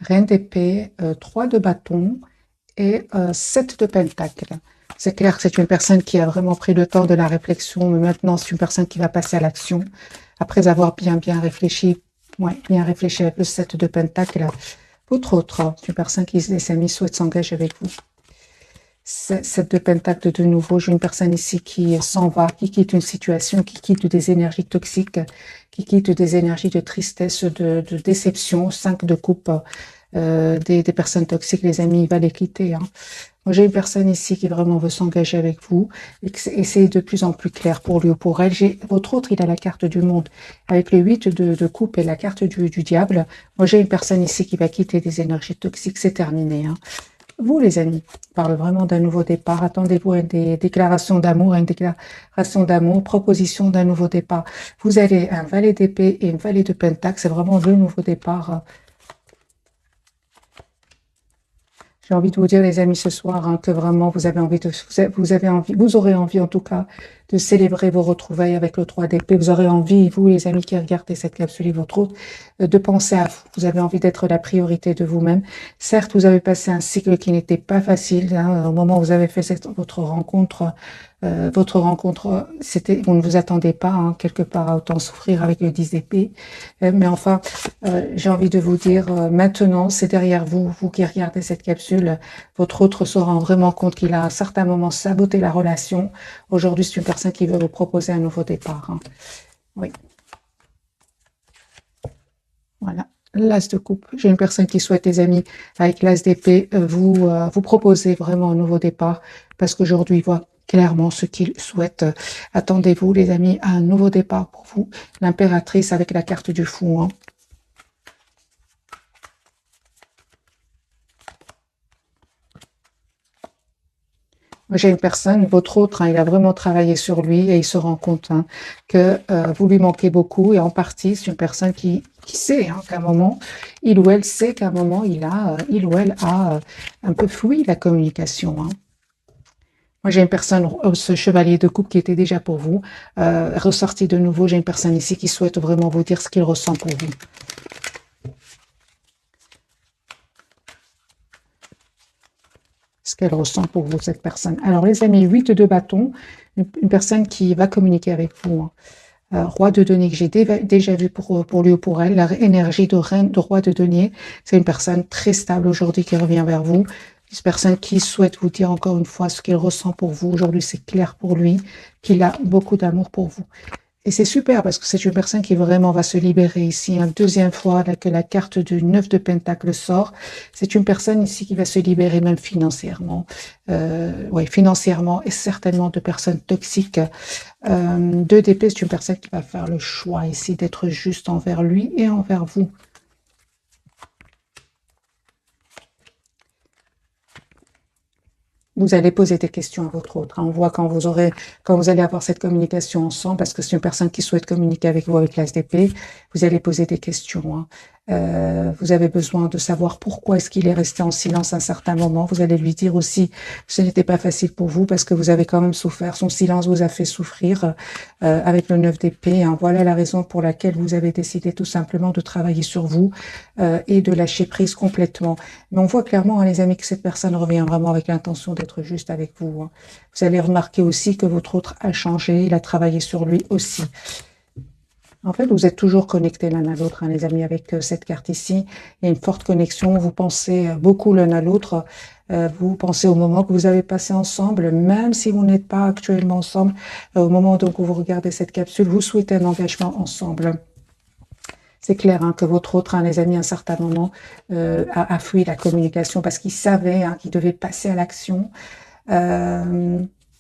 Reine d'épée, 3 de bâton et 7 de pentacle. C'est clair que c'est une personne qui a vraiment pris le temps de la réflexion, mais maintenant c'est une personne qui va passer à l'action après avoir bien réfléchi. Ouais, bien réfléchi avec le 7 de pentacle. Votre autre, c'est une personne qui, les amis, souhaite s'engager avec vous. 7 de pentacle de nouveau, j'ai une personne ici qui s'en va, qui quitte une situation, qui quitte des énergies toxiques, qui quitte des énergies de tristesse, de déception. 5 de coupe, des personnes toxiques, les amis, il va les quitter. Hein. Moi, j'ai une personne ici qui vraiment veut s'engager avec vous et c'est de plus en plus clair pour lui ou pour elle. Votre autre, il a la carte du monde avec le 8 de coupe et la carte du diable. Moi, j'ai une personne ici qui va quitter des énergies toxiques, c'est terminé. Hein. Vous, les amis, je parle vraiment d'un nouveau départ. Attendez-vous à des déclarations d'amour, à une déclaration d'amour, proposition d'un nouveau départ. Vous avez un valet d'épée et une valet de pentacle. C'est vraiment le nouveau départ. J'ai envie de vous dire, les amis, ce soir, hein, que vraiment vous avez envie de, vous aurez envie en tout cas de célébrer vos retrouvailles avec le 3 d'épée. Vous aurez envie, vous, les amis qui regardez cette capsule et votre autre, de penser à vous. Vous avez envie d'être la priorité de vous-même. Certes, vous avez passé un cycle qui n'était pas facile. Hein, au moment où vous avez fait votre rencontre, c'était, vous ne vous attendez pas hein, quelque part à autant souffrir avec le 10 d'épée. Mais enfin, j'ai envie de vous dire, maintenant, c'est derrière vous, vous qui regardez cette capsule, votre autre se rend vraiment compte qu'il a à un certain moment saboté la relation. Aujourd'hui, c'est une personne qui veut vous proposer un nouveau départ. Hein. Oui. Voilà. L'as de coupe. J'ai une personne qui souhaite, les amis, avec l'as d'épée, vous proposer vraiment un nouveau départ parce qu'aujourd'hui, il voit clairement ce qu'il souhaite. Attendez-vous, les amis, à un nouveau départ pour vous. L'impératrice avec la carte du fou. Hein. J'ai une personne, votre autre, hein, il a vraiment travaillé sur lui et il se rend compte hein, que vous lui manquez beaucoup et en partie, c'est une personne qui sait hein, qu'à un moment, il ou elle sait qu'à un moment, il ou elle a un peu fui la communication. Hein. Moi, j'ai une personne, ce chevalier de coupe qui était déjà pour vous, ressorti de nouveau. J'ai une personne ici qui souhaite vraiment vous dire ce qu'il ressent pour vous. Ce qu'elle ressent pour vous, cette personne. Alors, les amis, 8 de bâton, une personne qui va communiquer avec vous. Hein. Roi de denier que j'ai déjà vu pour lui ou pour elle, la énergie de reine, de roi de denier, c'est une personne très stable aujourd'hui qui revient vers vous. Une personne qui souhaite vous dire encore une fois ce qu'il ressent pour vous. Aujourd'hui, c'est clair pour lui qu'il a beaucoup d'amour pour vous. Et c'est super parce que c'est une personne qui vraiment va se libérer ici. Une deuxième fois là, que la carte du 9 de Pentacle sort, c'est une personne ici qui va se libérer même financièrement. Oui, financièrement et certainement de personnes toxiques. 2 d'épée, c'est une personne qui va faire le choix ici d'être juste envers lui et envers vous. Vous allez poser des questions à votre autre. Hein. On voit quand vous allez avoir cette communication ensemble, parce que c'est une personne qui souhaite communiquer avec vous avec l'as d'épée, vous allez poser des questions. Hein. Vous avez besoin de savoir pourquoi est-ce qu'il est resté en silence à un certain moment. Vous allez lui dire aussi que ce n'était pas facile pour vous parce que vous avez quand même souffert. Son silence vous a fait souffrir avec le 9 d'épée. Hein. Voilà la raison pour laquelle vous avez décidé tout simplement de travailler sur vous et de lâcher prise complètement. Mais on voit clairement, hein, les amis, que cette personne revient vraiment avec l'intention d'être juste avec vous. Hein. Vous allez remarquer aussi que votre autre a changé, il a travaillé sur lui aussi. En fait, vous êtes toujours connectés l'un à l'autre, hein, les amis, avec cette carte ici. Il y a une forte connexion, vous pensez beaucoup l'un à l'autre. Vous pensez au moment que vous avez passé ensemble, même si vous n'êtes pas actuellement ensemble, au moment où vous regardez cette capsule, vous souhaitez un engagement ensemble. C'est clair hein, que votre autre, hein, les amis, à un certain moment, a fui la communication parce qu'il savait hein, qu'il devait passer à l'action.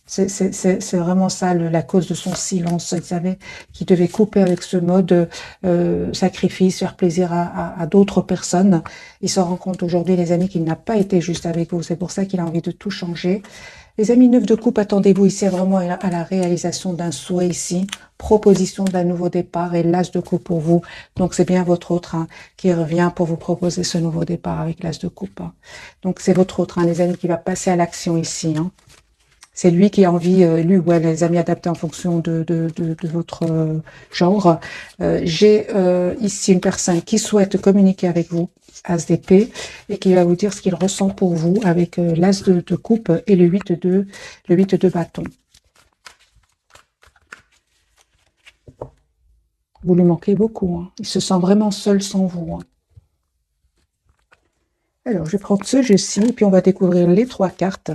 C'est vraiment ça la cause de son silence. Il savait qu'il devait couper avec ce mode sacrifice, faire plaisir à d'autres personnes. Il se rend compte aujourd'hui, les amis, qu'il n'a pas été juste avec vous. C'est pour ça qu'il a envie de tout changer. Les amis 9 de coupe, attendez-vous ici vraiment à la réalisation d'un souhait ici, proposition d'un nouveau départ et l'as de coupe pour vous. Donc c'est bien votre autre hein, qui revient pour vous proposer ce nouveau départ avec l'as de coupe. Hein. Donc c'est votre autre, hein, les amis, qui va passer à l'action ici. Hein. C'est lui qui a envie, lui ou elle, les amis adaptés en fonction de votre genre. J'ai ici une personne qui souhaite communiquer avec vous, As d'épée, et qui va vous dire ce qu'il ressent pour vous avec l'As de coupe et le 8 de bâton. Vous lui manquez beaucoup, hein. Il se sent vraiment seul sans vous, hein. Alors, je vais prendre ce jeu-ci, et puis on va découvrir les 3 cartes.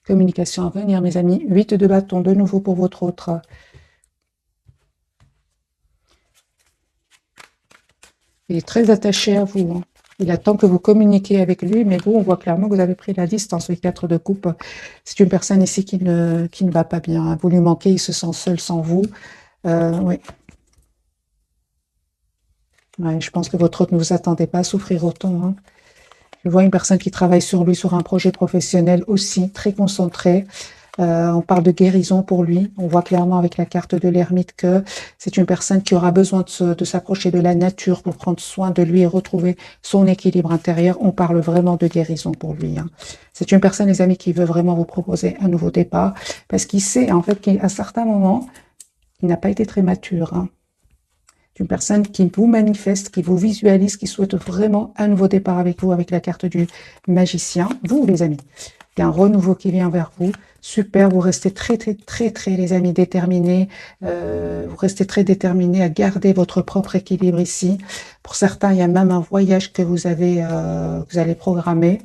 Communication à venir, mes amis. 8 de bâton, de nouveau pour votre autre. Il est très attaché à vous, hein. Il attend que vous communiquiez avec lui, mais vous, on voit clairement que vous avez pris la distance. Le 4 de coupe, c'est une personne ici qui ne va pas bien, hein. Vous lui manquez, il se sent seul sans vous. Oui. Ouais, je pense que votre autre ne vous attendait pas à souffrir autant, hein. Je vois une personne qui travaille sur lui, sur un projet professionnel aussi, très concentré. On parle de guérison pour lui. On voit clairement avec la carte de l'ermite que c'est une personne qui aura besoin de s'approcher de la nature pour prendre soin de lui et retrouver son équilibre intérieur. On parle vraiment de guérison pour lui, hein. C'est une personne, les amis, qui veut vraiment vous proposer un nouveau départ parce qu'il sait en fait qu'à certains moments, il n'a pas été très mature, hein. C'est une personne qui vous manifeste, qui vous visualise, qui souhaite vraiment un nouveau départ avec vous, avec la carte du magicien. Vous, les amis, il y a un renouveau qui vient vers vous. Super, vous restez très, les amis, déterminés. Vous restez très déterminés à garder votre propre équilibre ici. Pour certains, il y a même un voyage que vous allez programmer.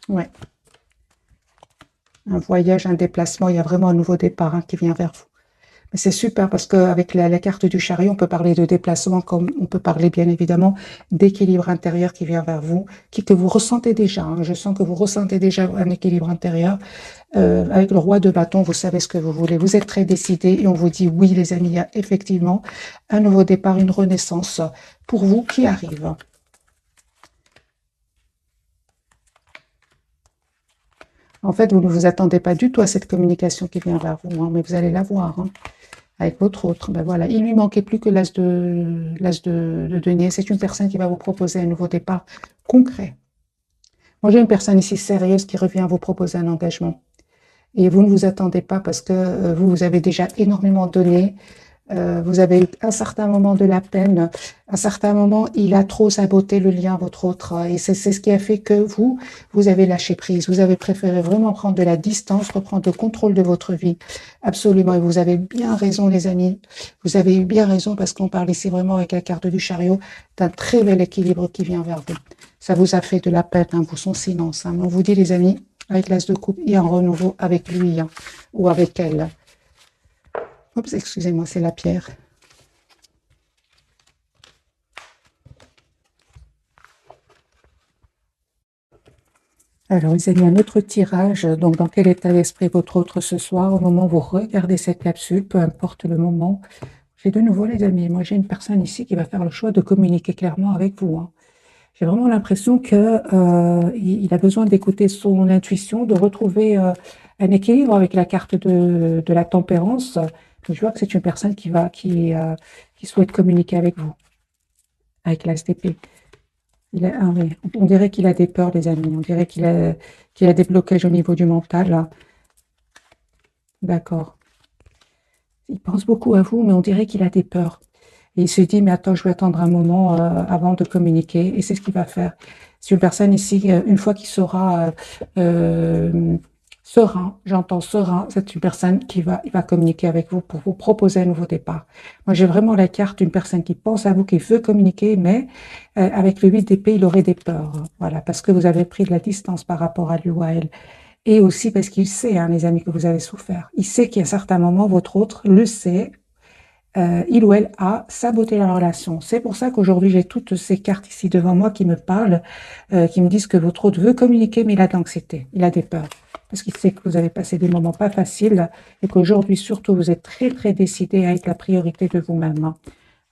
Ouais. Un voyage, un déplacement, il y a vraiment un nouveau départ, hein, qui vient vers vous. Mais c'est super parce qu'avec la carte du chariot, on peut parler de déplacement comme on peut parler bien évidemment d'équilibre intérieur qui vient vers vous, que vous ressentez déjà, hein. Je sens que vous ressentez déjà un équilibre intérieur. Avec le roi de bâton, vous savez ce que vous voulez. Vous êtes très décidé et on vous dit oui, les amis, il y a effectivement un nouveau départ, une renaissance pour vous qui arrive. En fait, vous ne vous attendez pas du tout à cette communication qui vient vers vous, hein, mais vous allez la voir, hein. Avec votre autre, ben voilà, il lui manquait plus que l'as de denier. C'est une personne qui va vous proposer un nouveau départ concret. Moi, j'ai une personne ici sérieuse qui revient vous proposer un engagement. Et vous ne vous attendez pas parce que vous avez déjà énormément donné. Vous avez eu un certain moment de la peine, un certain moment, il a trop saboté le lien, votre autre, et c'est ce qui a fait que vous avez lâché prise, vous avez préféré vraiment prendre de la distance, reprendre le contrôle de votre vie, absolument, et vous avez bien raison, les amis, vous avez eu bien raison, parce qu'on parle ici vraiment avec la carte du chariot, d'un très bel équilibre qui vient vers vous. Ça vous a fait de la peine, hein, vous, son silence, hein. On vous dit, les amis, avec l'as de coupe, il y a un renouveau avec lui, hein, ou avec elle. Oups, excusez-moi, c'est la pierre. Alors, les amis, un autre tirage. Donc, dans quel état d'esprit votre autre ce soir, au moment où vous regardez cette capsule, peu importe le moment. J'ai de nouveau, les amis, moi, j'ai une personne ici qui va faire le choix de communiquer clairement avec vous, hein. J'ai vraiment l'impression que il a besoin d'écouter son intuition, de retrouver un équilibre avec la carte de la tempérance. Je vois que c'est une personne qui souhaite communiquer avec vous, avec la STP. Ah oui, on dirait qu'il a des peurs, les amis. On dirait qu'il a des blocages au niveau du mental, là. D'accord. Il pense beaucoup à vous, mais on dirait qu'il a des peurs. Et il se dit, mais attends, je vais attendre un moment avant de communiquer. Et c'est ce qu'il va faire. C'est une personne ici, une fois qu'il sera serein, j'entends serein, c'est une personne il va communiquer avec vous pour vous proposer un nouveau départ. Moi, j'ai vraiment la carte d'une personne qui pense à vous, qui veut communiquer, mais avec le 8 d'épée, il aurait des peurs. Voilà, parce que vous avez pris de la distance par rapport à lui ou à elle. Et aussi parce qu'il sait, hein, les amis, que vous avez souffert. Il sait qu'à un certain moment, votre autre le sait, il ou elle a saboté la relation. C'est pour ça qu'aujourd'hui, j'ai toutes ces cartes ici devant moi qui me parlent, qui me disent que votre autre veut communiquer, mais il a de l'anxiété, il a des peurs. Parce qu'il sait que vous avez passé des moments pas faciles et qu'aujourd'hui, surtout, vous êtes très décidé à être la priorité de vous-même, hein.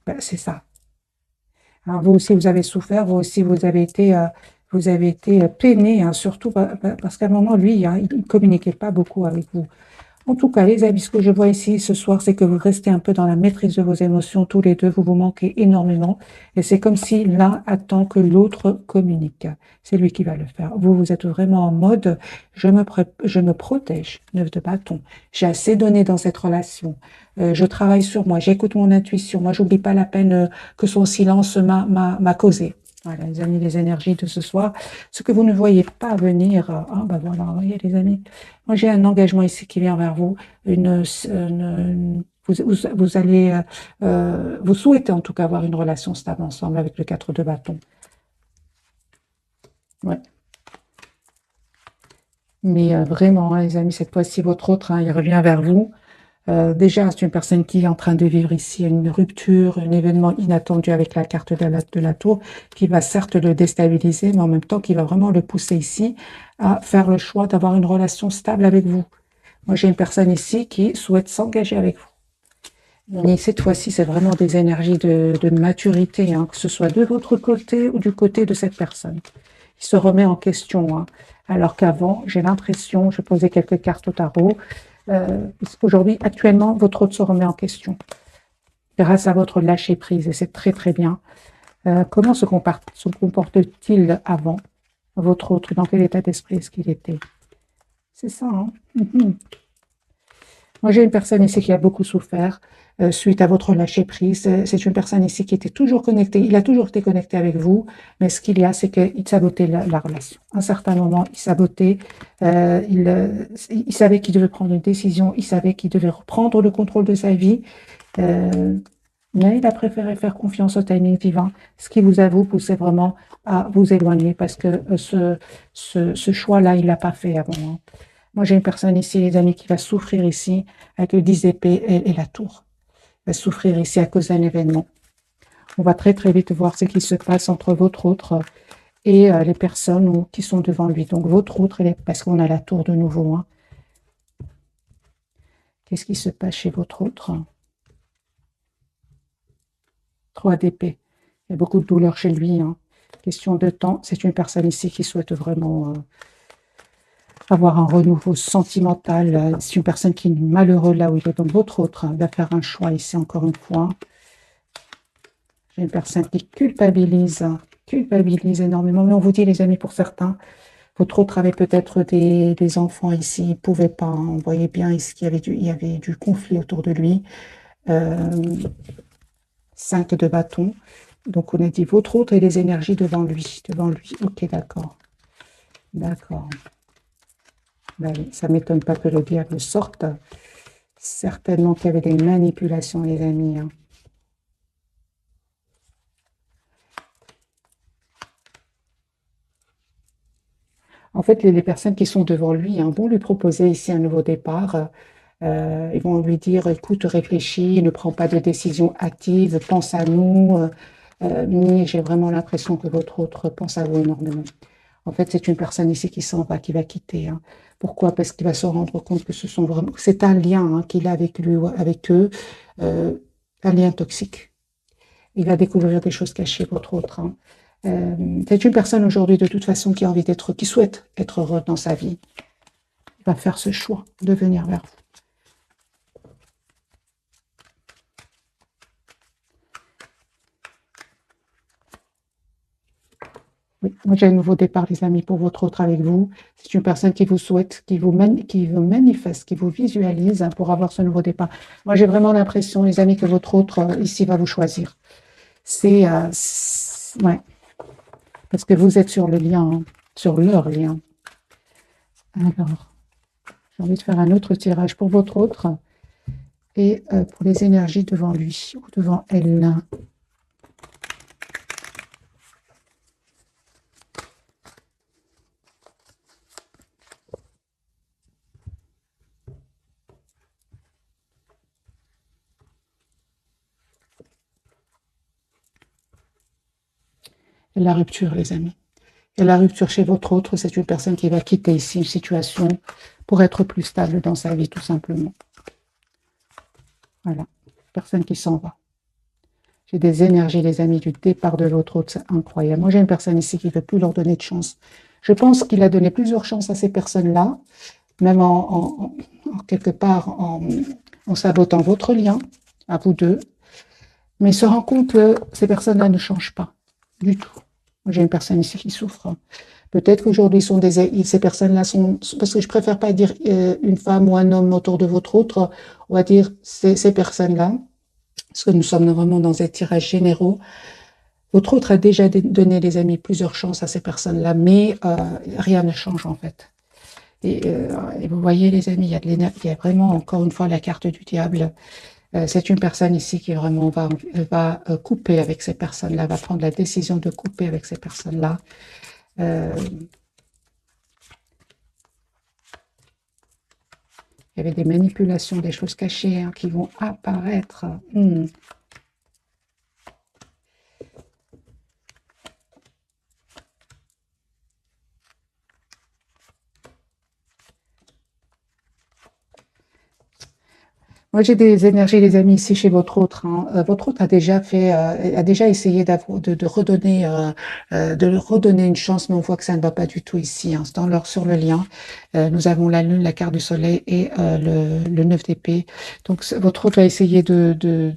Ben, c'est ça. Alors, vous aussi, vous avez souffert, vous aussi, vous avez été peiné, hein, surtout parce qu'à un moment, lui, hein, il ne communiquait pas beaucoup avec vous. En tout cas, les amis, ce que je vois ici ce soir, c'est que vous restez un peu dans la maîtrise de vos émotions, tous les deux, vous vous manquez énormément. Et c'est comme si l'un attend que l'autre communique. C'est lui qui va le faire. Vous, vous êtes vraiment en mode, je me protège, 9 de bâton. J'ai assez donné dans cette relation. Je travaille sur moi, j'écoute mon intuition. Moi, j'oublie pas la peine que son silence m'a causé. Voilà, les amis, les énergies de ce soir. Ce que vous ne voyez pas venir, ah ben voilà, vous voyez les amis. Moi, j'ai un engagement ici qui vient vers vous. Vous allez, vous souhaitez en tout cas avoir une relation stable ensemble avec le 4 de bâton. Ouais. Mais vraiment, hein, les amis, cette fois-ci, votre autre, hein, il revient vers vous. Déjà, c'est une personne qui est en train de vivre ici une rupture, un événement inattendu avec la carte de la tour, qui va certes le déstabiliser, mais en même temps qui va vraiment le pousser ici à faire le choix d'avoir une relation stable avec vous. Moi, j'ai une personne ici qui souhaite s'engager avec vous. Mais cette fois-ci, c'est vraiment des énergies de maturité, hein, que ce soit de votre côté ou du côté de cette personne. Il se remet en question, hein. Alors qu'avant, j'ai l'impression, je posais quelques cartes au tarot, aujourd'hui, actuellement, votre autre se remet en question grâce à votre lâcher-prise, et c'est très très bien. Comment se comporte-t-il avant, votre autre? Dans quel état d'esprit est-ce qu'il était? C'est ça, hein. Moi, j'ai une personne ici qui a beaucoup souffert suite à votre lâcher-prise. C'est une personne ici qui était toujours connectée. Il a toujours été connecté avec vous, mais ce qu'il y a, c'est qu'il sabotait la relation. À un certain moment, il sabotait. Il savait qu'il devait prendre une décision. Il savait qu'il devait reprendre le contrôle de sa vie. Mais il a préféré faire confiance au timing divin, ce qui vous a vous poussé vraiment à vous éloigner parce que ce choix-là, il l'a pas fait avant, hein. Moi, j'ai une personne ici, les amis, qui va souffrir ici avec le 10 épées et la tour. Va souffrir ici à cause d'un événement. On va très très vite voir ce qui se passe entre votre autre et les personnes qui sont devant lui. Donc votre autre, parce qu'on a la tour de nouveau, hein. Qu'est-ce qui se passe chez votre autre? 3 d'épée. Il y a beaucoup de douleur chez lui, hein. Question de temps. C'est une personne ici qui souhaite vraiment avoir un renouveau sentimental. C'est une personne qui est malheureuse là où il est. Donc votre autre va faire un choix ici encore une fois. J'ai une personne qui culpabilise énormément. Mais on vous dit, les amis, pour certains, votre autre avait peut-être des enfants ici, il ne pouvait pas, hein. On voyait bien ici qu'il y avait du conflit autour de lui. 5 de bâton. Donc on a dit votre autre et les énergies devant lui. Ok, d'accord. D'accord. Ben, ça ne m'étonne pas que le diable sorte. Certainement qu'il y avait des manipulations, les amis, hein. En fait, les personnes qui sont devant lui, hein, vont lui proposer ici un nouveau départ. Ils vont lui dire, écoute, réfléchis, ne prends pas de décision active, pense à nous. Mais j'ai vraiment l'impression que votre autre pense à vous énormément. En fait, c'est une personne ici qui s'en va, qui va quitter, hein. Pourquoi? Parce qu'il va se rendre compte que c'est un lien, hein, qu'il a avec lui, avec eux, un lien toxique. Il va découvrir des choses cachées, votre autre, hein. C'est une personne aujourd'hui, de toute façon, qui souhaite être heureux dans sa vie. Il va faire ce choix de venir vers vous. Oui, moi j'ai un nouveau départ, les amis, pour votre autre avec vous. C'est une personne qui vous souhaite, qui vous manifeste, qui vous visualise, hein, pour avoir ce nouveau départ. Moi j'ai vraiment l'impression, les amis, que votre autre ici va vous choisir. Ouais, parce que vous êtes sur le lien, hein, sur leur lien. Alors, j'ai envie de faire un autre tirage pour votre autre et pour les énergies devant lui ou devant elle. Et la rupture, les amis. Et la rupture chez votre autre, c'est une personne qui va quitter ici une situation pour être plus stable dans sa vie, tout simplement. Voilà, personne qui s'en va. J'ai des énergies, les amis, du départ de l'autre autre, c'est incroyable. Moi, j'ai une personne ici qui ne veut plus leur donner de chance. Je pense qu'il a donné plusieurs chances à ces personnes-là. même quelque part en sabotant votre lien, à vous deux, mais se rend compte que ces personnes-là ne changent pas du tout. J'ai une personne ici qui souffre. Peut-être qu'aujourd'hui, ces personnes-là sont, parce que je préfère pas dire une femme ou un homme autour de votre autre, on va dire ces personnes-là, parce que nous sommes vraiment dans des tirages généraux. Votre autre a déjà donné, les amis, plusieurs chances à ces personnes-là, mais rien ne change en fait. Et vous voyez, les amis, il y a vraiment, encore une fois, la carte du diable. C'est une personne ici qui vraiment va couper avec ces personnes-là, va prendre la décision de couper avec ces personnes-là. Il y avait des manipulations, des choses cachées hein, qui vont apparaître. Moi, j'ai des énergies, les amis, ici chez votre autre. Hein. Votre autre a déjà essayé de redonner une chance, mais on voit que ça ne va pas du tout ici. Hein. Sur le lien, nous avons la lune, la carte du soleil et le 9 d'épée. Donc, votre autre va essayer de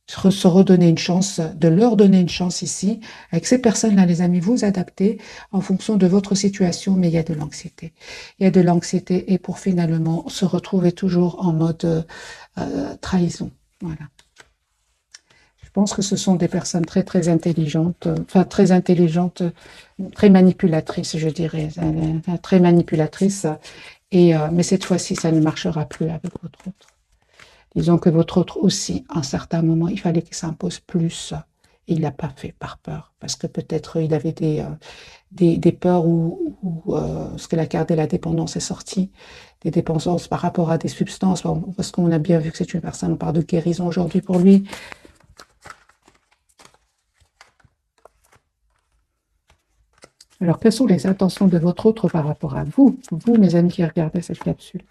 se redonner une chance, de leur donner une chance ici. Avec ces personnes-là, les amis, vous adaptez en fonction de votre situation, mais il y a de l'anxiété. Il y a de l'anxiété et pour finalement se retrouver toujours en mode trahison. Voilà. Je pense que ce sont des personnes très, très intelligentes, très manipulatrices, je dirais, très manipulatrices. Mais cette fois-ci, ça ne marchera plus avec votre autre. Disons que votre autre aussi, à un certain moment, il fallait qu'il s'impose plus. Et il l'a pas fait par peur, parce que peut-être il avait des peurs ce que la carte de la dépendance est sortie, des dépendances par rapport à des substances, parce qu'on a bien vu que c'est une personne, on parle de guérison aujourd'hui pour lui. Alors, quelles sont les intentions de votre autre par rapport à vous, mes amis qui regardez cette capsule?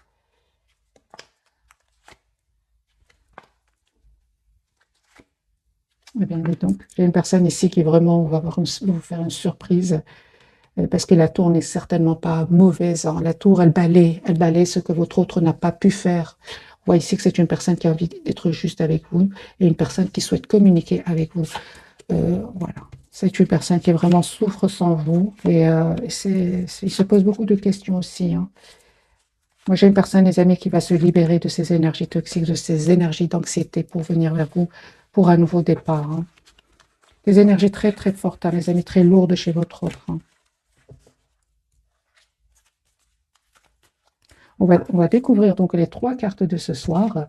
Eh bien, donc, j'ai une personne ici qui vraiment va vous faire une surprise, parce que la tour n'est certainement pas mauvaise. Hein. La tour, elle balaie ce que votre autre n'a pas pu faire. On voit ici que c'est une personne qui a envie d'être juste avec vous et une personne qui souhaite communiquer avec vous. Voilà. C'est une personne qui vraiment souffre sans vous et il se pose beaucoup de questions aussi. Hein. Moi, j'ai une personne, les amis, qui va se libérer de ces énergies toxiques, de ces énergies d'anxiété pour venir vers vous pour un nouveau départ. Hein. Des énergies très, très fortes, hein, les amis, très lourdes chez votre autre. Hein. On va découvrir donc les 3 cartes de ce soir.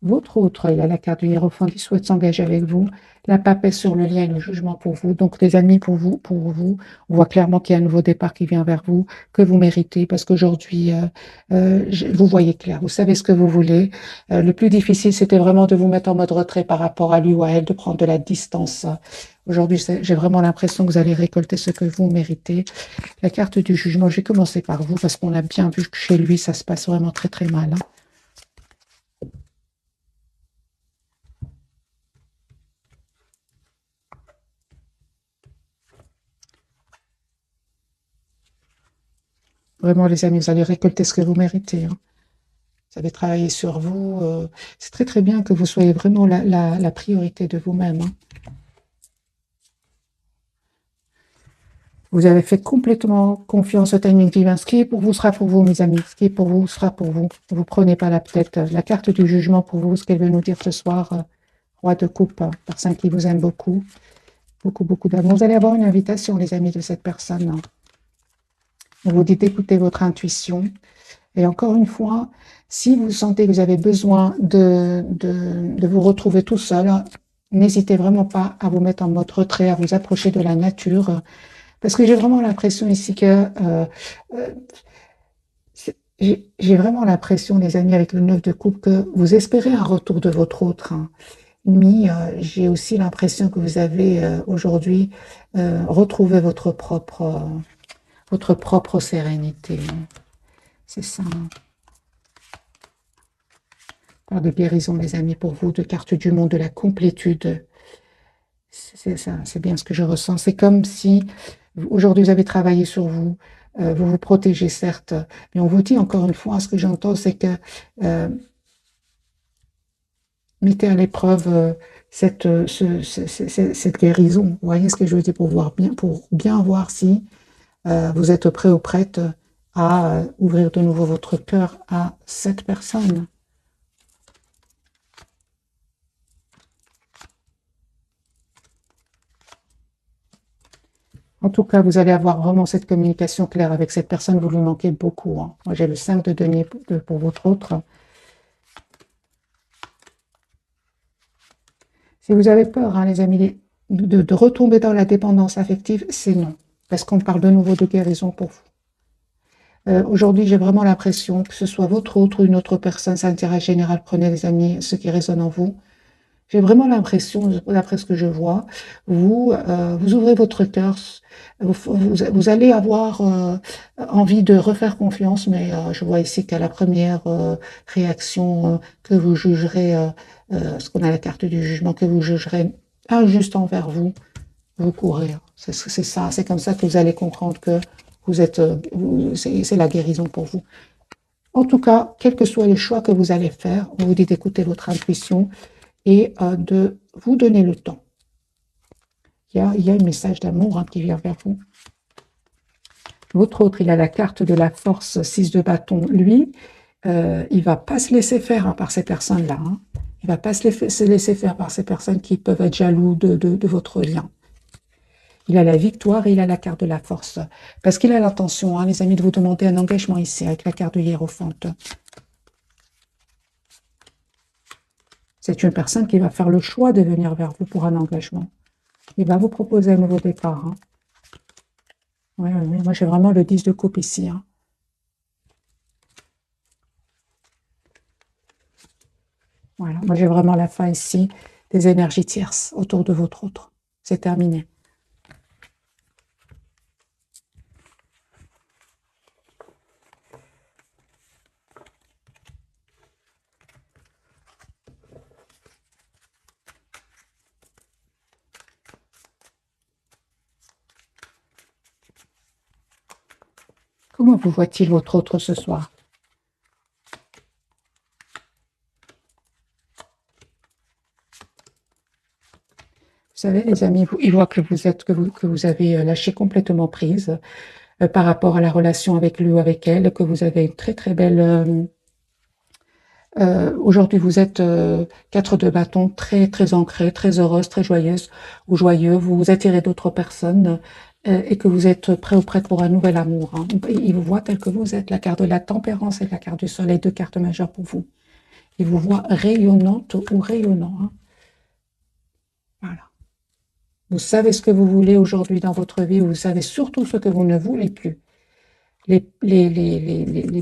Votre autre, il a la carte du Hiérophant qui souhaite s'engager avec vous. La papesse sur le lien et le jugement pour vous. Donc, des amis pour vous. On voit clairement qu'il y a un nouveau départ qui vient vers vous, que vous méritez, parce qu'aujourd'hui, vous voyez clair. Vous savez ce que vous voulez. Le plus difficile, c'était vraiment de vous mettre en mode retrait par rapport à lui ou à elle, de prendre de la distance. Aujourd'hui, j'ai vraiment l'impression que vous allez récolter ce que vous méritez. La carte du jugement, je vais commencer par vous, parce qu'on a bien vu que chez lui, ça se passe vraiment très, très mal. Hein. Vraiment, les amis, vous allez récolter ce que vous méritez. Hein. Vous avez travaillé sur vous. C'est très, très bien que vous soyez vraiment la priorité de vous-même. Hein. Vous avez fait complètement confiance au timing divin. Ce qui est pour vous sera pour vous, mes amis. Ce qui est pour vous sera pour vous. Ne vous prenez pas la tête. La carte du jugement pour vous, ce qu'elle veut nous dire ce soir, roi de coupe, personne qui vous aime beaucoup. Beaucoup, beaucoup d'amour. Vous allez avoir une invitation, les amis, de cette personne. Hein. On vous dit d'écouter votre intuition. Et encore une fois, si vous sentez que vous avez besoin de vous retrouver tout seul, n'hésitez vraiment pas à vous mettre en mode retrait, à vous approcher de la nature. Parce que j'ai vraiment l'impression ici que... j'ai vraiment l'impression, les amis, avec le 9 de coupe, que vous espérez un retour de votre autre. Hein. Mais j'ai aussi l'impression que vous avez aujourd'hui retrouvé votre propre sérénité. Hein. C'est ça. Par de guérison, les amis, pour vous, de carte du monde, de la complétude. C'est ça, c'est bien ce que je ressens. C'est comme si aujourd'hui vous avez travaillé sur vous, vous vous protégez certes, mais on vous dit encore une fois, ce que j'entends, c'est que mettez à l'épreuve cette guérison. Vous voyez ce que je veux dire pour bien voir si vous êtes prêt ou prête à ouvrir de nouveau votre cœur à cette personne. En tout cas, vous allez avoir vraiment cette communication claire avec cette personne, vous lui manquez beaucoup. Hein. Moi, j'ai le 5 de denier pour votre autre. Si vous avez peur, hein, les amis, de retomber dans la dépendance affective, c'est non. Parce qu'on parle de nouveau de guérison pour vous. Aujourd'hui, j'ai vraiment l'impression que ce soit votre autre ou une autre personne, c'est l'intérêt général, prenez les amis, ce qui résonne en vous. J'ai vraiment l'impression, d'après ce que je vois, vous ouvrez votre cœur, vous allez avoir envie de refaire confiance, mais je vois ici qu'à la première réaction que vous jugerez, parce qu'on a la carte du jugement, que vous jugerez injuste envers vous, vous courez. C'est ça, c'est comme ça que vous allez comprendre que vous êtes, c'est la guérison pour vous. En tout cas, quels que soient les choix que vous allez faire, on vous dit d'écouter votre intuition, et de vous donner le temps. Il y a un message d'amour qui vient vers vous. Votre autre, il a la carte de la force 6 de bâton. Lui, il ne va pas se laisser faire par ces personnes-là. Hein. Il ne va pas se laisser faire par ces personnes qui peuvent être jaloux de votre lien. Il a la victoire et il a la carte de la force. Parce qu'il a l'intention, hein, les amis, de vous demander un engagement ici avec la carte de hiérophante. C'est une personne qui va faire le choix de venir vers vous pour un engagement. Il va vous proposer un nouveau départ. Hein. Oui, moi j'ai vraiment le 10 de coupe ici. Hein. Voilà, moi j'ai vraiment la fin ici des énergies tierces autour de votre autre. C'est terminé. Comment vous voit-il votre autre ce soir? Vous savez, les amis, il voit que vous avez lâché complètement prise par rapport à la relation avec lui ou avec elle, que vous avez une très très belle... aujourd'hui, vous êtes 4 de bâton, très très ancrée, très heureuse, très joyeuse ou joyeux. Vous attirez d'autres personnes et que vous êtes prêt ou prête pour un nouvel amour. Hein. Il vous voit tel que vous êtes, la carte de la tempérance et la carte du soleil, 2 cartes majeures pour vous. Il vous voit rayonnante ou rayonnant. Hein. Voilà. Vous savez ce que vous voulez aujourd'hui dans votre vie, vous savez surtout ce que vous ne voulez plus. Les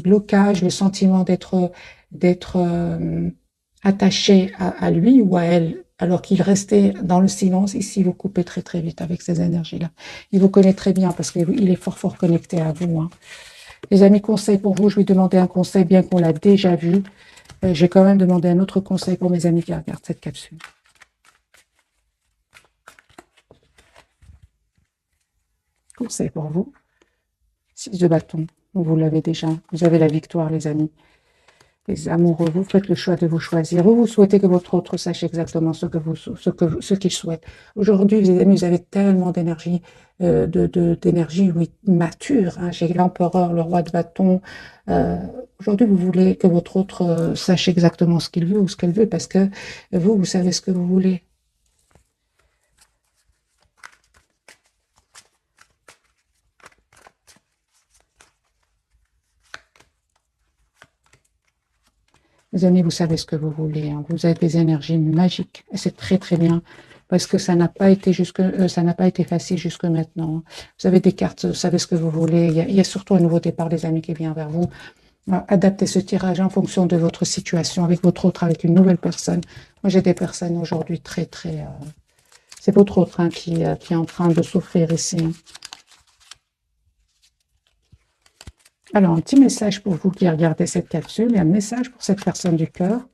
blocages, le sentiment d'être attaché à lui ou à elle, alors qu'il restait dans le silence, ici vous coupez très très vite avec ces énergies-là. Il vous connaît très bien parce qu'il est fort fort connecté à vous. Hein. Les amis, conseils pour vous, je vais demander un conseil bien qu'on l'a déjà vu. J'ai quand même demandé un autre conseil pour mes amis qui regardent cette capsule. Conseil pour vous. 6 de bâton, vous l'avez déjà. Vous avez la victoire, les amis. Les amoureux, vous faites le choix de vous choisir. Vous souhaitez que votre autre sache exactement ce qu'il souhaite. Aujourd'hui, les amis, vous avez tellement d'énergie, d'énergie mature. Hein. J'ai l'empereur, le roi de bâton. Aujourd'hui, vous voulez que votre autre sache exactement ce qu'il veut ou ce qu'elle veut parce que vous savez ce que vous voulez. Les amis, vous savez ce que vous voulez. Hein. Vous avez des énergies magiques. Et c'est très, très bien. Parce que ça n'a pas été facile jusque maintenant. Vous avez des cartes, vous savez ce que vous voulez. Il y a surtout un nouveau départ, les amis, qui vient vers vous. Adaptez ce tirage en fonction de votre situation, avec votre autre, avec une nouvelle personne. Moi, j'ai des personnes aujourd'hui très, très... c'est votre autre hein, qui est en train de souffrir ici. Hein. Alors, un petit message pour vous qui regardez cette capsule et un message pour cette personne du cœur.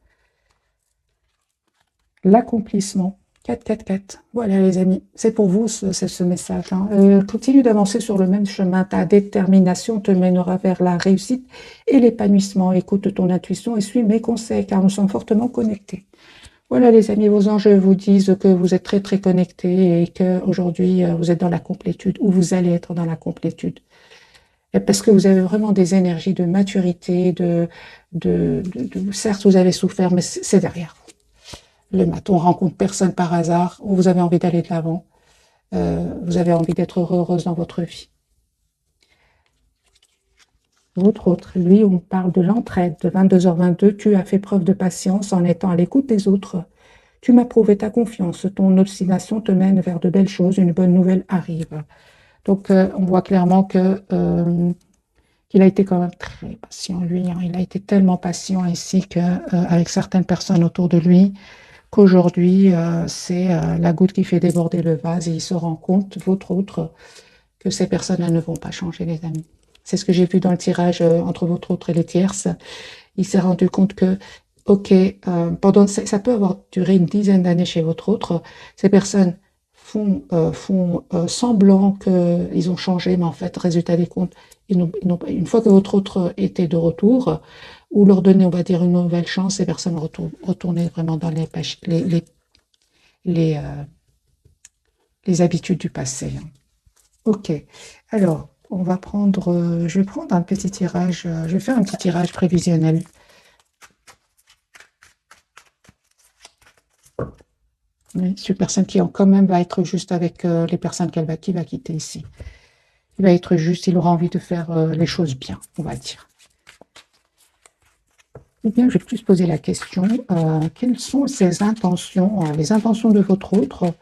L'accomplissement 4, 4, 4. Voilà les amis, c'est pour vous ce message. Hein. Continue d'avancer sur le même chemin. Ta détermination te mènera vers la réussite et l'épanouissement. Écoute ton intuition et suis mes conseils car nous sommes fortement connectés. Voilà les amis, vos anges vous disent que vous êtes très très connectés et qu'aujourd'hui vous êtes dans la complétude ou vous allez être dans la complétude. Et parce que vous avez vraiment des énergies de maturité, certes vous avez souffert, mais c'est derrière vous. Le matin, on rencontre personne par hasard, ou vous avez envie d'aller de l'avant, vous avez envie d'être heureuse dans votre vie. Votre autre, lui, on parle de l'entraide, de 22h22, tu as fait preuve de patience en étant à l'écoute des autres. Tu m'as prouvé ta confiance, ton obstination te mène vers de belles choses, une bonne nouvelle arrive. Donc, on voit clairement qu'il a été quand même très patient, lui. Hein. Il a été tellement patient ainsi qu'avec certaines personnes autour de lui, qu'aujourd'hui, c'est la goutte qui fait déborder le vase et il se rend compte, votre autre, que ces personnes-là ne vont pas changer, les amis. C'est ce que j'ai vu dans le tirage entre votre autre et les tierces. Il s'est rendu compte que, ok, ça peut avoir duré une dizaine d'années chez votre autre, ces personnes font semblant qu'ils ont changé, mais en fait, résultat des comptes, une fois que votre autre était de retour, ou leur donner, on va dire, une nouvelle chance, ces personnes retournaient vraiment dans les, euh, les habitudes du passé. Hein. Ok, alors, je vais prendre un petit tirage, je vais faire un petit tirage prévisionnel. Oui, c'est une personne qui quand même va être juste avec les personnes qui va quitter ici. Il va être juste, il aura envie de faire les choses bien, on va dire. Eh bien, je vais plus poser la question, quelles sont ses intentions, les intentions de votre autre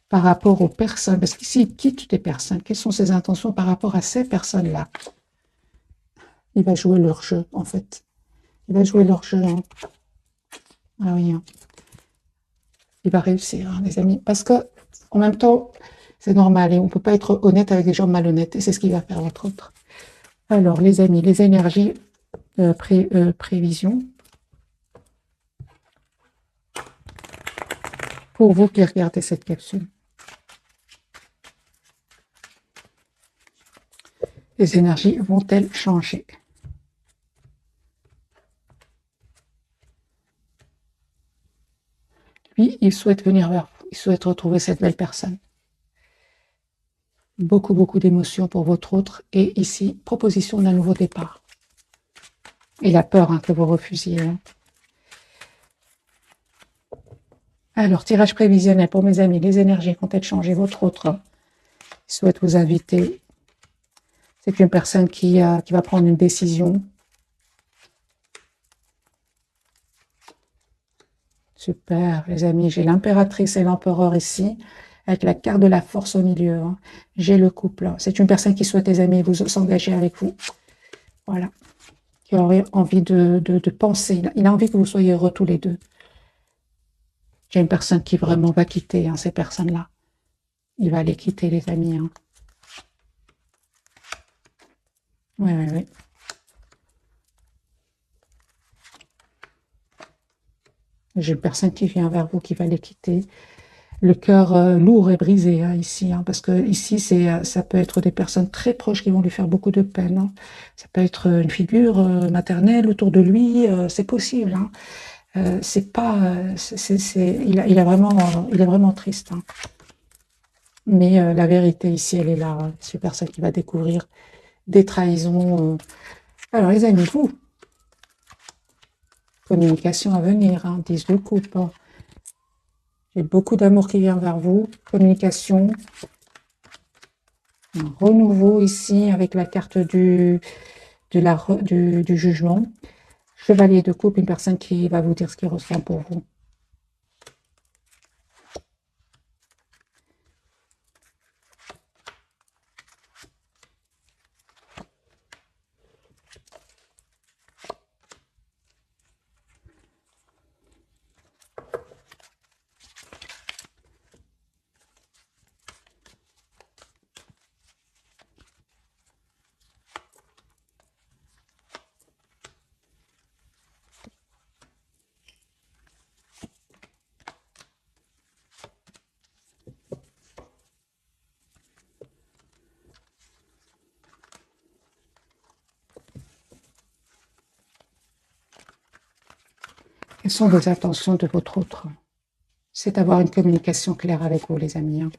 par rapport aux personnes, parce qu'ici, il quitte des personnes, quelles sont ses intentions par rapport à ces personnes-là? Il va jouer leur jeu, en fait. Il va jouer leur jeu. Hein. Ah oui, hein. Il va réussir, hein, les amis, parce que en même temps, c'est normal et on ne peut pas être honnête avec des gens malhonnêtes et c'est ce qu'il va faire votre autre. Alors, les amis, les énergies prévision. Pour vous qui regardez cette capsule. Les énergies vont-elles changer? Lui, il souhaite venir vers vous. Il souhaite retrouver cette belle personne. Beaucoup, beaucoup d'émotions pour votre autre. Et ici, proposition d'un nouveau départ. Il a peur que vous refusiez. Hein. Alors, tirage prévisionnel pour mes amis. Les énergies vont-elles changer? Votre autre souhaite vous inviter. C'est une personne qui va prendre une décision. Super, les amis. J'ai l'impératrice et l'empereur ici, avec la carte de la force au milieu. Hein. J'ai le couple. C'est une personne qui souhaite, les amis, vous s'engager avec vous. Voilà. Qui aurait envie de penser. Il a envie que vous soyez heureux tous les deux. J'ai une personne qui vraiment va quitter hein, ces personnes-là. Il va les quitter, les amis. Hein. Oui, oui, oui. J'ai une personne qui vient vers vous, qui va les quitter. Le cœur lourd et brisé hein, ici, hein, parce que ici, ça peut être des personnes très proches qui vont lui faire beaucoup de peine. Hein. Ça peut être une figure maternelle autour de lui, c'est possible. Hein. C'est pas, il est vraiment triste. Hein. Mais la vérité ici, elle est là. Hein. C'est une personne qui va découvrir des trahisons. Alors, les amis, vous, communication à venir, hein, 10 de coupe. Hein. J'ai beaucoup d'amour qui vient vers vous. Communication. Un renouveau ici avec la carte du jugement. Chevalier de coupe, une personne qui va vous dire ce qu'il ressent pour vous. Quelles sont vos intentions de votre autre? C'est d'avoir une communication claire avec vous, les amis. Hein.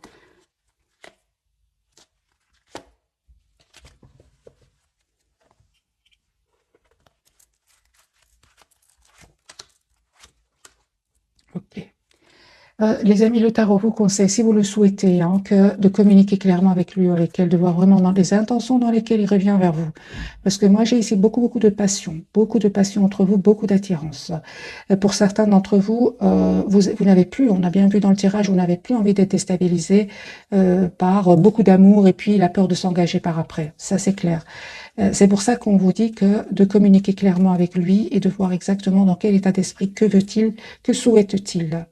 Ok. Les amis, le tarot vous conseille, si vous le souhaitez, hein, de communiquer clairement avec lui ou avec elle, de voir vraiment dans les intentions dans lesquelles il revient vers vous. Parce que moi, j'ai ici beaucoup de passion entre vous, beaucoup d'attirance. Pour certains d'entre vous, vous n'avez plus, on a bien vu dans le tirage, vous n'avez plus envie d'être déstabilisé par beaucoup d'amour et puis la peur de s'engager par après. Ça, c'est clair. C'est pour ça qu'on vous dit que de communiquer clairement avec lui et de voir exactement dans quel état d'esprit, que veut-il, que souhaite-t-il.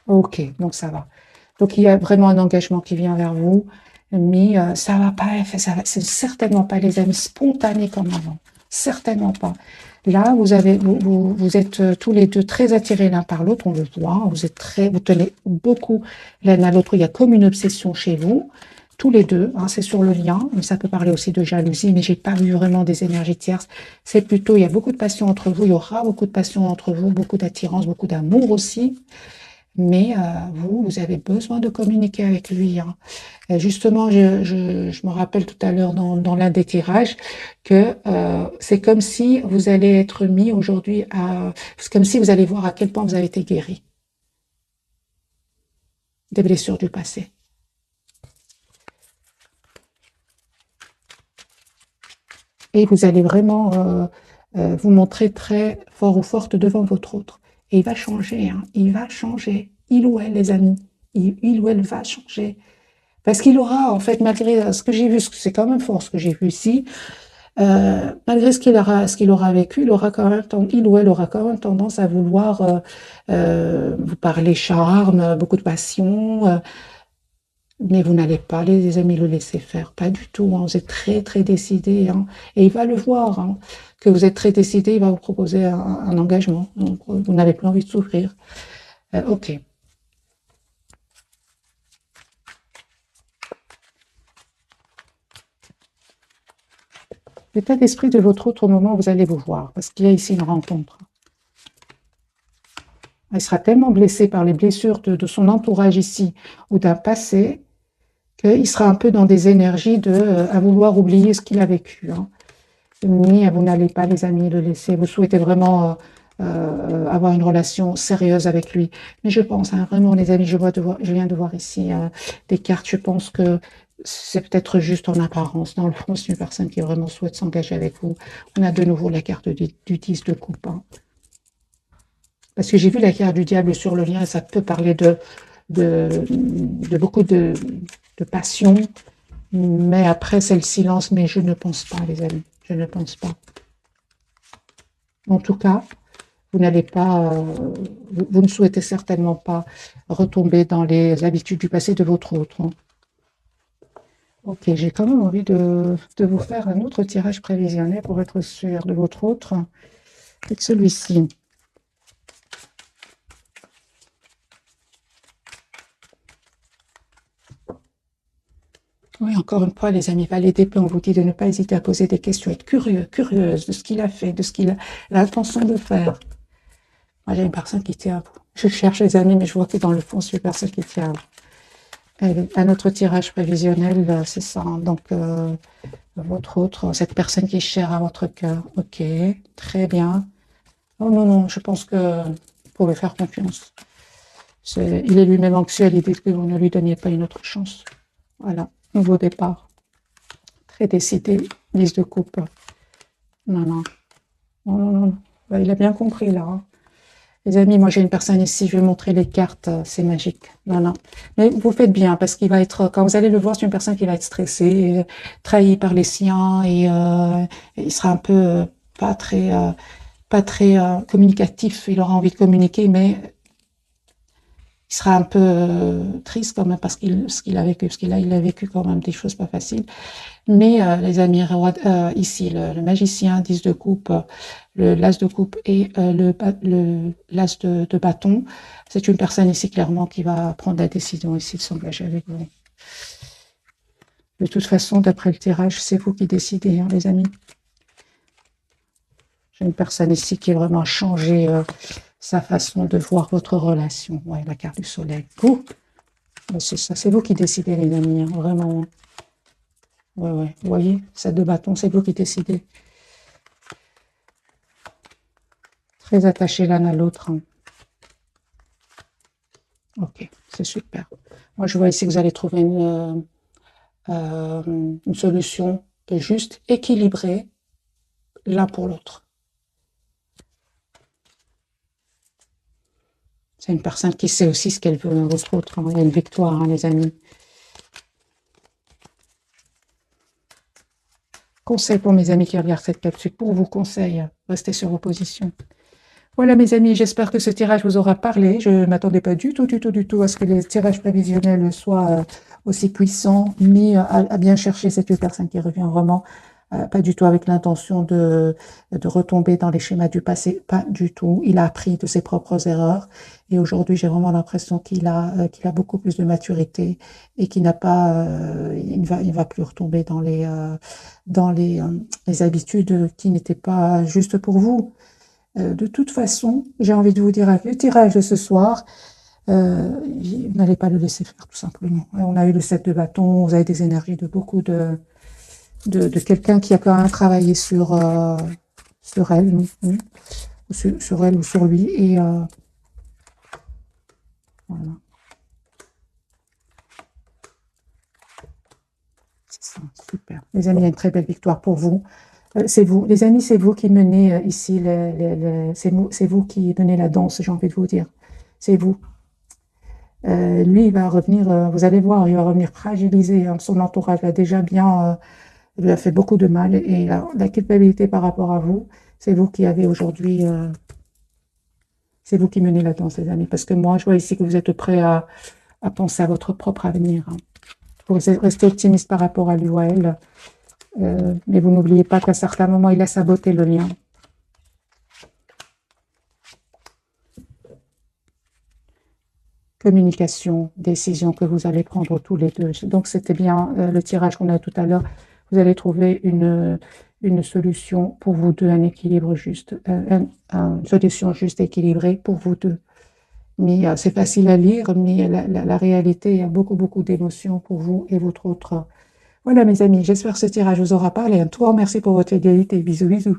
Ok, donc ça va. Donc il y a vraiment un engagement qui vient vers vous, mais ça va pas, c'est certainement pas les amis spontanés comme avant, certainement pas. Là, vous êtes tous les deux très attirés l'un par l'autre, on le voit. Vous tenez beaucoup l'un à l'autre. Il y a comme une obsession chez vous, tous les deux. Hein, c'est sur le lien, mais ça peut parler aussi de jalousie. Mais j'ai pas vu vraiment des énergies tierces. C'est plutôt, il y a beaucoup de passion entre vous. Il y aura beaucoup de passion entre vous, beaucoup d'attirance, beaucoup d'amour aussi. Mais vous avez besoin de communiquer avec lui. Hein. Justement, je me rappelle tout à l'heure dans l'un des tirages que c'est comme si vous allez être mis aujourd'hui à... C'est comme si vous allez voir à quel point vous avez été guéri des blessures du passé. Et vous allez vraiment vous montrer très fort ou forte devant votre autre. Et il va changer, hein. Il va changer. Il ou elle, les amis. Il ou elle va changer. Parce qu'il aura, en fait, malgré ce que j'ai vu, c'est quand même fort ce que j'ai vu ici, malgré ce qu'il aura vécu, il ou elle aura quand même tendance à vouloir vous parler charme, beaucoup de passion, mais vous n'allez pas, les amis, le laisser faire, pas du tout. Hein. Vous êtes très décidés, hein, et il va le voir, hein, que vous êtes très décidés. Il va vous proposer un engagement. Donc, vous n'avez plus envie de souffrir. Ok. L'état d'esprit de votre autre au moment où vous allez vous voir, parce qu'il y a ici une rencontre. Il sera tellement blessé par les blessures de son entourage ici ou d'un passé qu'il sera un peu dans des énergies à vouloir oublier ce qu'il a vécu. Hein. Mais vous n'allez pas, les amis, le laisser. Vous souhaitez vraiment avoir une relation sérieuse avec lui. Mais je pense, hein, vraiment, les amis, je viens de voir ici des cartes. Je pense que c'est peut-être juste en apparence. Dans le fond, c'est une personne qui vraiment souhaite s'engager avec vous. On a de nouveau la carte du 10 de coupe. Hein. Parce que j'ai vu la carte du diable sur le lien et ça peut parler de beaucoup de passion. Mais après, c'est le silence. Mais je ne pense pas, les amis. Je ne pense pas. En tout cas, vous n'allez pas, vous ne souhaitez certainement pas retomber dans les habitudes du passé de votre autre. Hein. Ok, j'ai quand même envie de vous faire un autre tirage prévisionnel pour être sûr de votre autre. C'est celui-ci. Oui, encore une fois, les amis, valet d'épée, on vous dit de ne pas hésiter à poser des questions, être curieuse de ce qu'il a fait, de ce qu'il a l'intention de faire. Moi, j'ai une personne qui tient à vous. Je cherche les amis, mais je vois que dans le fond, c'est une personne qui tient à vous. Un autre tirage prévisionnel, c'est ça. Donc, votre autre, cette personne qui est chère à votre cœur. Ok, très bien. Oh non, je pense que vous pouvez faire confiance. Il est lui-même anxieux à l'idée que vous ne lui donniez pas une autre chance. Voilà, nouveau départ. Très décidé, liste de coupe. Non. Ben, il a bien compris là. Hein. Les amis, moi j'ai une personne ici, je vais montrer les cartes, c'est magique. Non. Mais vous faites bien parce qu'il va être, quand vous allez le voir, c'est une personne qui va être stressée, trahie par les siens et il sera un peu pas très communicatif. Il aura envie de communiquer, mais il sera un peu triste quand même parce qu'il a vécu, parce il a vécu quand même des choses pas faciles. Mais les amis, ici, le magicien, 10 de coupe, l'as de coupe et l'as de bâton, c'est une personne ici clairement qui va prendre la décision ici de s'engager avec vous. De toute façon, d'après le tirage, c'est vous qui décidez, hein, les amis. J'ai une personne ici qui a vraiment changé sa façon de voir votre relation. Ouais, la carte du soleil. Vous, c'est ça, c'est vous qui décidez, les amis, hein, vraiment. Ouais, ouais. Vous voyez, ces deux bâtons, c'est vous qui décidez. Très attachés l'un à l'autre. Hein. Ok, c'est super. Moi, je vois ici que vous allez trouver une solution juste, équilibrée, l'un pour l'autre. C'est une personne qui sait aussi ce qu'elle veut, votre autre. Hein. Il y a une victoire, hein, les amis. Conseil pour mes amis qui regardent cette capsule. Pour vous, conseil, restez sur vos positions. Voilà, mes amis, j'espère que ce tirage vous aura parlé. Je ne m'attendais pas du tout à ce que les tirages prévisionnels soient aussi puissants, ni à bien chercher cette personne qui revient vraiment, pas du tout avec l'intention de retomber dans les schémas du passé, pas du tout. Il a appris de ses propres erreurs et aujourd'hui, j'ai vraiment l'impression qu'il a beaucoup plus de maturité et qu'il n'a pas, il va plus retomber dans les habitudes qui n'étaient pas justes pour vous. De toute façon, j'ai envie de vous dire avec le tirage de ce soir, vous n'allez pas le laisser faire tout simplement. On a eu le 7 de bâton, vous avez des énergies de beaucoup de quelqu'un qui a quand même travaillé sur elle, sur elle ou sur lui. Et voilà. C'est ça, super. Les amis, il y a une très belle victoire pour vous. C'est vous, les amis, c'est vous qui menez ici, c'est vous qui menez la danse, j'ai envie de vous dire. C'est vous. Lui, il va revenir, vous allez voir, il va revenir fragilisé. Hein, son entourage l'a déjà bien, lui a fait beaucoup de mal. Et la culpabilité par rapport à vous, c'est vous qui avez aujourd'hui, c'est vous qui menez la danse, les amis. Parce que moi, je vois ici que vous êtes prêts à penser à votre propre avenir. Hein. Vous restez optimiste par rapport à lui ou à elle. Mais vous n'oubliez pas qu'à certains moments, il a saboté le lien. Communication, décision que vous allez prendre tous les deux. Donc, c'était bien le tirage qu'on a tout à l'heure. Vous allez trouver une solution pour vous deux, un équilibre juste, une solution juste équilibrée pour vous deux. Mais c'est facile à lire, mais la réalité, il y a beaucoup d'émotions pour vous et votre autre. Voilà, mes amis, j'espère que ce tirage vous aura parlé. Un tout grand merci pour votre fidélité. Bisous, bisous.